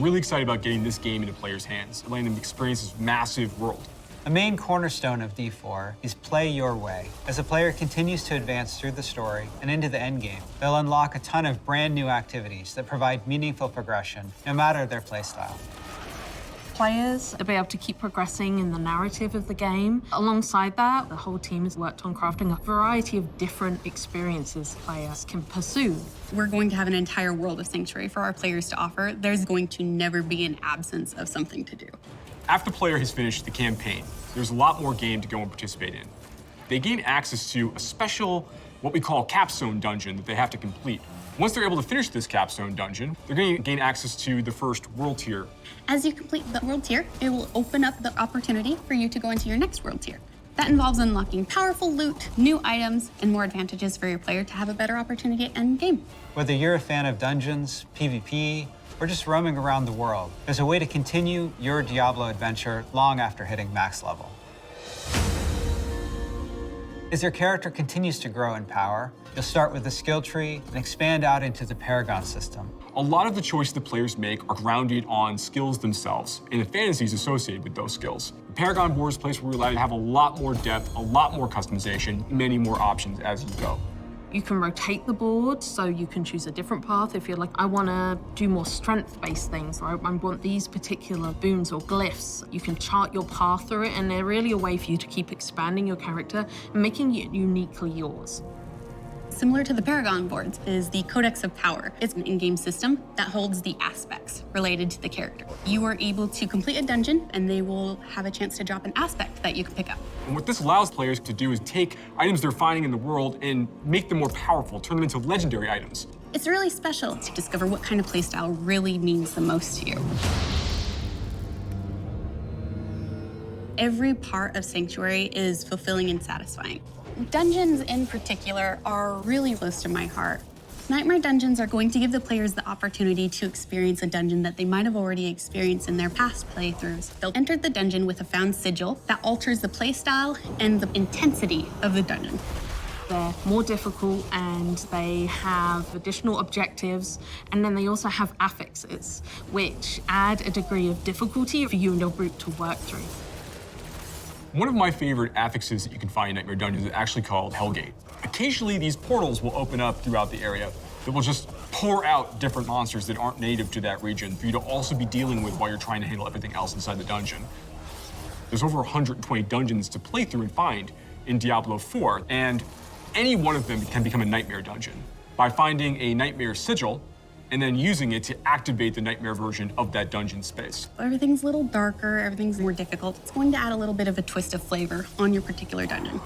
really excited about getting this game into players' hands and letting them experience this massive world. A main cornerstone of D4 is play your way. As a player continues to advance through the story and into the endgame, they'll unlock a ton of brand new activities that provide meaningful progression, no matter their playstyle. Players will be able to keep progressing in the narrative of the game. Alongside that, the whole team has worked on crafting a variety of different experiences players can pursue. We're going to have an entire world of Sanctuary for our players to offer. There's going to never be an absence of something to do. After the player has finished the campaign, there's a lot more game to go and participate in. They gain access to a special, what we call capstone dungeon that they have to complete. Once they're able to finish this capstone dungeon, they're going to gain access to the first world tier. As you complete the world tier, it will open up the opportunity for you to go into your next world tier. That involves unlocking powerful loot, new items, and more advantages for your player to have a better opportunity at end game. Whether you're a fan of dungeons, PvP, or just roaming around the world, there's a way to continue your Diablo adventure long after hitting max level. As your character continues to grow in power, you'll start with the skill tree and expand out into the Paragon system. A lot of the choices the players make are grounded on skills themselves and the fantasies associated with those skills. The Paragon board is a place where we're allowed to have a lot more depth, a lot more customization, many more options as you go. You can rotate the board, so you can choose a different path if you're like, I want to do more strength-based things, or I want these particular boons or glyphs. You can chart your path through it, and they're really a way for you to keep expanding your character and making it uniquely yours. Similar to the Paragon boards is the Codex of Power. It's an in-game system that holds the aspects related to the character. You are able to complete a dungeon, and they will have a chance to drop an aspect that you can pick up. And what this allows players to do is take items they're finding in the world and make them more powerful, turn them into legendary items. It's really special to discover what kind of playstyle really means the most to you. Every part of Sanctuary is fulfilling and satisfying. Dungeons in particular are really close to my heart. Nightmare dungeons are going to give the players the opportunity to experience a dungeon that they might have already experienced in their past playthroughs. They'll enter the dungeon with a found sigil that alters the playstyle and the intensity of the dungeon. They're more difficult and they have additional objectives, and then they also have affixes, which add a degree of difficulty for you and your group to work through. One of my favorite affixes that you can find in Nightmare Dungeons is actually called Hellgate. Occasionally, these portals will open up throughout the area that will just pour out different monsters that aren't native to that region for you to also be dealing with while you're trying to handle everything else inside the dungeon. There's over 120 dungeons to play through and find in Diablo 4, and any one of them can become a Nightmare Dungeon by finding a Nightmare Sigil and then using it to activate the Nightmare version of that dungeon space. Everything's a little darker, everything's more difficult. It's going to add a little bit of a twist of flavor on your particular dungeon.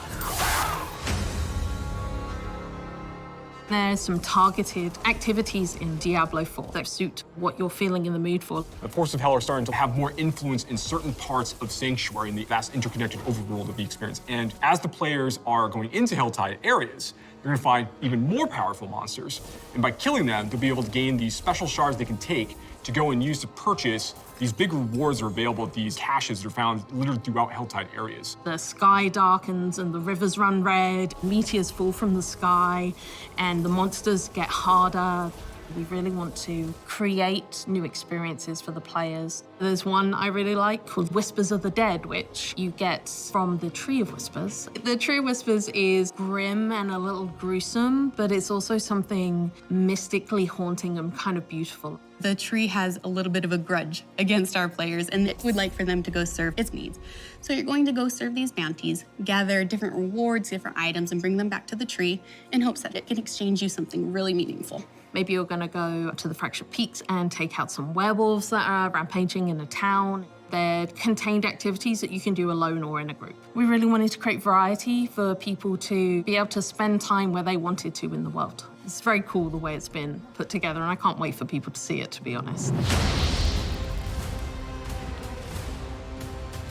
There's some targeted activities in Diablo 4 that suit what you're feeling in the mood for. The Forces of Hell are starting to have more influence in certain parts of Sanctuary in the vast interconnected overworld of the experience. And as the players are going into Helltide areas, they're gonna find even more powerful monsters. And by killing them, they'll be able to gain these special shards they can take to go and use to purchase these big rewards that are available at these caches that are found littered throughout Helltide areas. The sky darkens and the rivers run red, meteors fall from the sky, and the monsters get harder. We really want to create new experiences for the players. There's one I really like called Whispers of the Dead, which you get from the Tree of Whispers. The Tree of Whispers is grim and a little gruesome, but it's also something mystically haunting and kind of beautiful. The tree has a little bit of a grudge against our players, and it would like for them to go serve its needs. So you're going to go serve these bounties, gather different rewards, different items, and bring them back to the tree in hopes that it can exchange you something really meaningful. Maybe you're gonna go to the Fractured Peaks and take out some werewolves that are rampaging in a town. They're contained activities that you can do alone or in a group. We really wanted to create variety for people to be able to spend time where they wanted to in the world. It's very cool the way it's been put together, and I can't wait for people to see it, to be honest.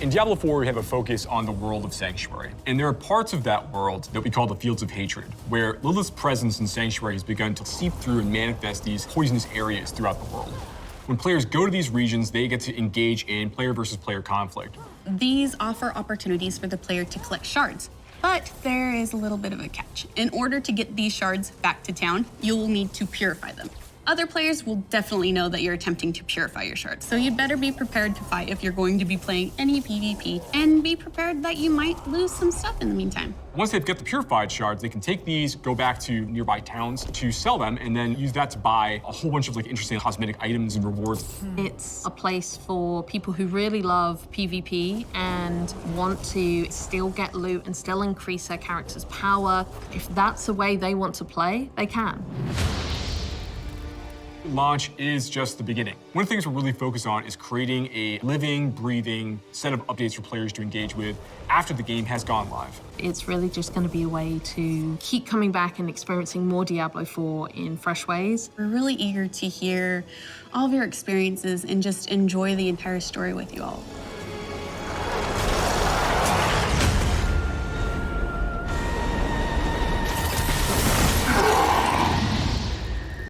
In Diablo 4, we have a focus on the world of Sanctuary. And there are parts of that world that we call the Fields of Hatred, where Lilith's presence in Sanctuary has begun to seep through and manifest these poisonous areas throughout the world. When players go to these regions, they get to engage in player versus player conflict. These offer opportunities for the player to collect shards. But there is a little bit of a catch. In order to get these shards back to town, you'll need to purify them. Other players will definitely know that you're attempting to purify your shards, so you'd better be prepared to fight if you're going to be playing any PvP, and be prepared that you might lose some stuff in the meantime. Once they've got the purified shards, they can take these, go back to nearby towns to sell them, and then use that to buy a whole bunch of like interesting cosmetic items and rewards. It's a place for people who really love PvP and want to still get loot and still increase their character's power. If that's the way they want to play, they can. Launch is just the beginning. One of the things we're really focused on is creating a living, breathing set of updates for players to engage with after the game has gone live. It's really just going to be a way to keep coming back and experiencing more Diablo 4 in fresh ways. We're really eager to hear all of your experiences and just enjoy the entire story with you all.